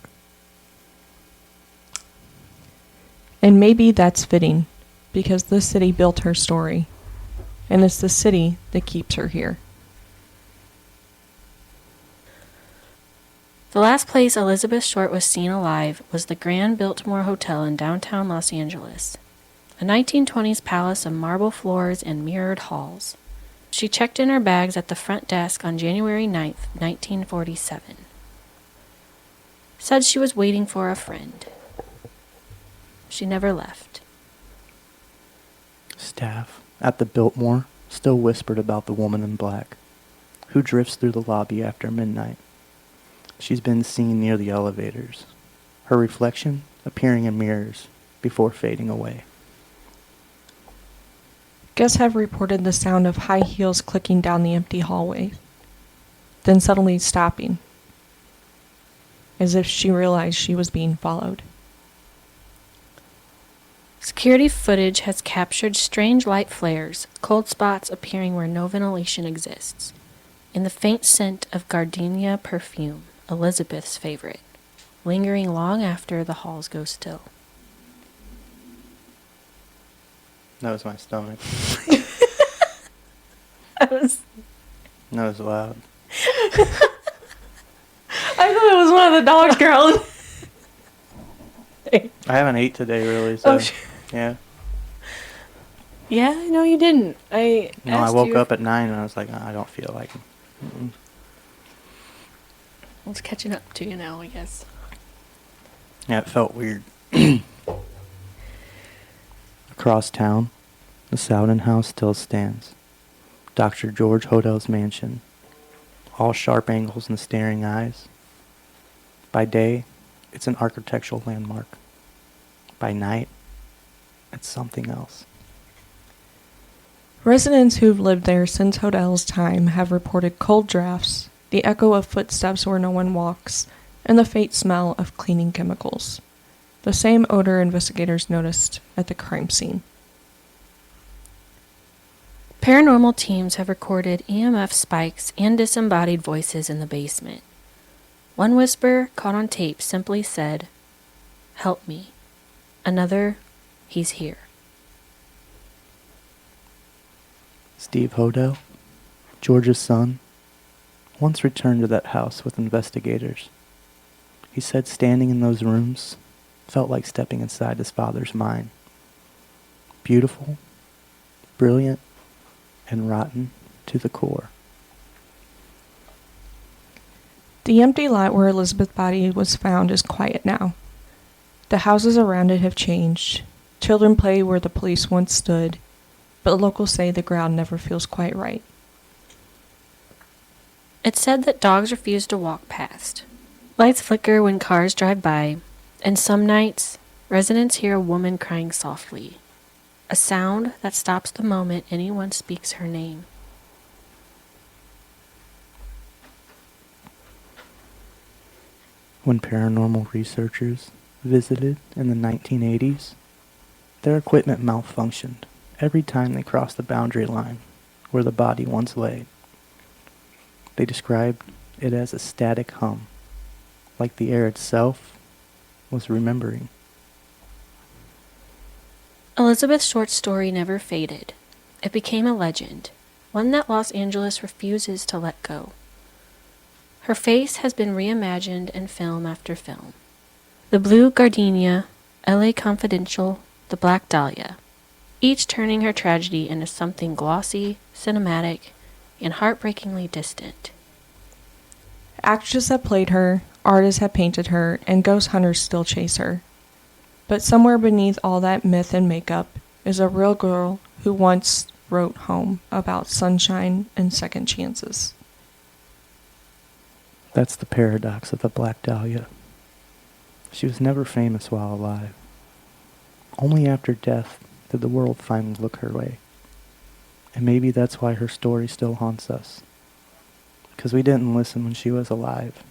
And maybe that's fitting, because this city built her story, and it's the city that keeps her here. The last place Elizabeth Short was seen alive was the Grand Biltmore Hotel in downtown Los Angeles, a 1920s palace of marble floors and mirrored halls. She checked in her bags at the front desk on January 9th, 1947. Said she was waiting for a friend. She never left. Staff at the Biltmore still whispered about the woman in black, who drifts through the lobby after midnight. She's been seen near the elevators, her reflection appearing in mirrors before fading away. Guests have reported the sound of high heels clicking down the empty hallway, then suddenly stopping, as if she realized she was being followed. Security footage has captured strange light flares, cold spots appearing where no ventilation exists, and the faint scent of gardenia perfume, Elizabeth's favorite, lingering long after the halls go still. That was my stomach. That was loud. I thought it was one of the dogs growling. I haven't ate today, really, so, yeah. Yeah, no, you didn't. I woke up at 9 and I was like, I don't feel like it. It's catching up to you now, I guess. Yeah, it felt weird. Across town, the Selden house still stands. Dr. George Hodel's mansion. All sharp angles and staring eyes. By day, it's an architectural landmark. By night, it's something else. Residents who've lived there since Hodel's time have reported cold drafts, the echo of footsteps where no one walks, and the faint smell of cleaning chemicals. The same odor investigators noticed at the crime scene. Paranormal teams have recorded EMF spikes and disembodied voices in the basement. One whisper, caught on tape, simply said, "Help me." Another, "He's here." Steve Hodel, George's son, once returned to that house with investigators. He said standing in those rooms felt like stepping inside his father's mind. Beautiful, brilliant, and rotten to the core. The empty lot where Elizabeth's body was found is quiet now. The houses around it have changed. Children play where the police once stood, but locals say the ground never feels quite right. It's said that dogs refuse to walk past. Lights flicker when cars drive by, and some nights, residents hear a woman crying softly, a sound that stops the moment anyone speaks her name. When paranormal researchers visited in the 1980s, their equipment malfunctioned every time they crossed the boundary line where the body once lay. They described it as a static hum, like the air itself was remembering. Elizabeth Short's story never faded. It became a legend, one that Los Angeles refuses to let go. Her face has been reimagined in film after film. The Blue Gardenia, LA Confidential, The Black Dahlia, each turning her tragedy into something glossy, cinematic, and heartbreakingly distant. Actresses have played her, artists have painted her, and ghost hunters still chase her. But somewhere beneath all that myth and makeup is a real girl who once wrote home about sunshine and second chances. That's the paradox of the Black Dahlia. She was never famous while alive. Only after death did the world finally look her way. And maybe that's why her story still haunts us. Because we didn't listen when she was alive.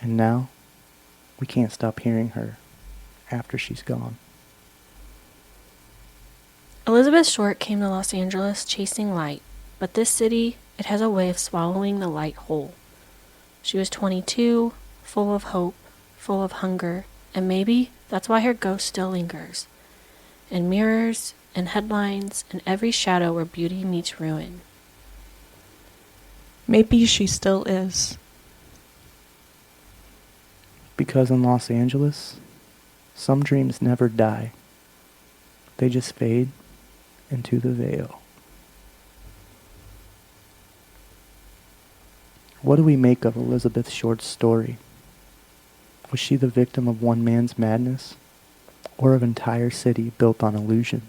And now, we can't stop hearing her after she's gone. Elizabeth Short came to Los Angeles chasing light, but this city, it has a way of swallowing the light whole. She was 22, full of hope, full of hunger, and maybe that's why her ghost still lingers. In mirrors, in headlines, in every shadow where beauty meets ruin. Maybe she still is. Because in Los Angeles, some dreams never die. They just fade into the veil. What do we make of Elizabeth Short's story? Was she the victim of one man's madness, or of an entire city built on illusion?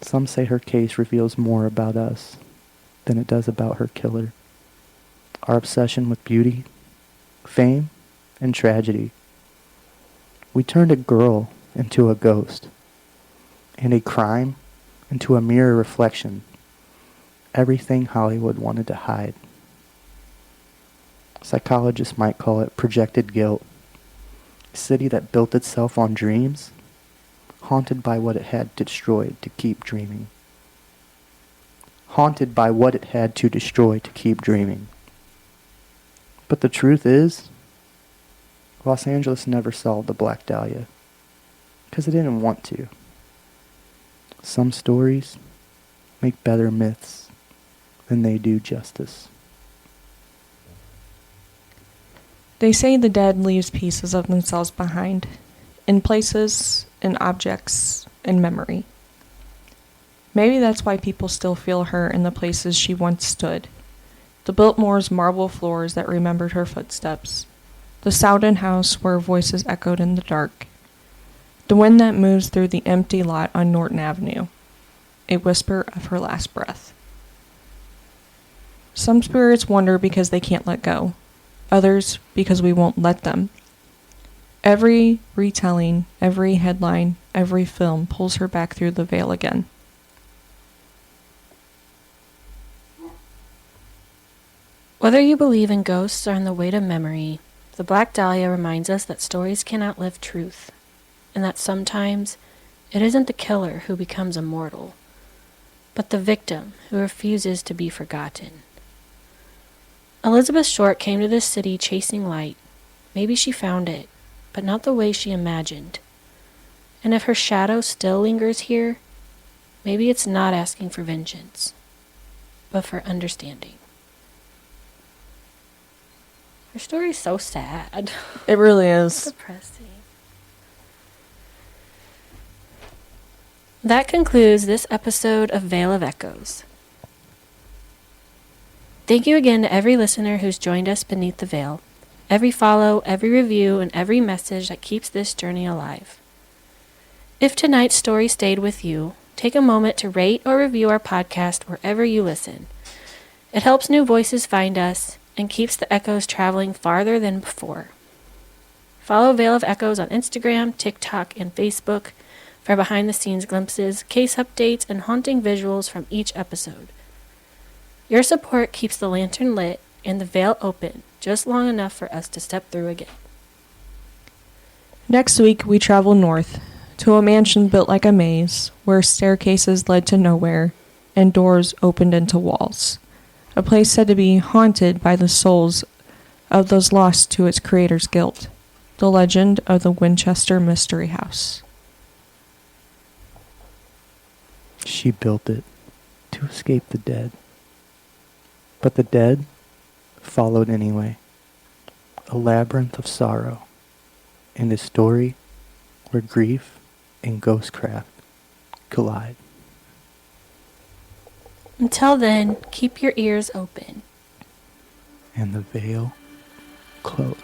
Some say her case reveals more about us than it does about her killer. Our obsession with beauty, fame, and tragedy. We turned a girl into a ghost, and a crime into a mirror reflection. Everything Hollywood wanted to hide. Psychologists might call it projected guilt. A city that built itself on dreams, haunted by what it had destroyed to keep dreaming. Haunted by what it had to destroy to keep dreaming. But the truth is, Los Angeles never solved the Black Dahlia, because it didn't want to. Some stories make better myths than they do justice. They say the dead leaves pieces of themselves behind, in places, in objects, in memory. Maybe that's why people still feel her in the places she once stood. The Biltmore's marble floors that remembered her footsteps. The Sowden house where voices echoed in the dark. The wind that moves through the empty lot on Norton Avenue. A whisper of her last breath. Some spirits wander because they can't let go. Others because we won't let them. Every retelling, every headline, every film pulls her back through the veil again. Whether you believe in ghosts or in the weight of memory, the Black Dahlia reminds us that stories can outlive truth, and that sometimes it isn't the killer who becomes immortal, but the victim who refuses to be forgotten. Elizabeth Short came to this city chasing light. Maybe she found it, but not the way she imagined. And if her shadow still lingers here, maybe it's not asking for vengeance, but for understanding. Her story's so sad. It really is. Depressing. That concludes this episode of Veil of Echoes. Thank you again to every listener who's joined us beneath the veil, every follow, every review, and every message that keeps this journey alive. If tonight's story stayed with you, take a moment to rate or review our podcast wherever you listen. It helps new voices find us, and keeps the echoes traveling farther than before. Follow Veil of Echoes on Instagram, TikTok, and Facebook for behind-the-scenes glimpses, case updates, and haunting visuals from each episode. Your support keeps the lantern lit and the veil open just long enough for us to step through again. Next week, we travel north to a mansion built like a maze, where staircases led to nowhere and doors opened into walls. A place said to be haunted by the souls of those lost to its creator's guilt. The legend of the Winchester Mystery House. She built it to escape the dead. But the dead followed anyway. A labyrinth of sorrow, and a story where grief and ghostcraft collide. Until then, keep your ears open. And the veil closed.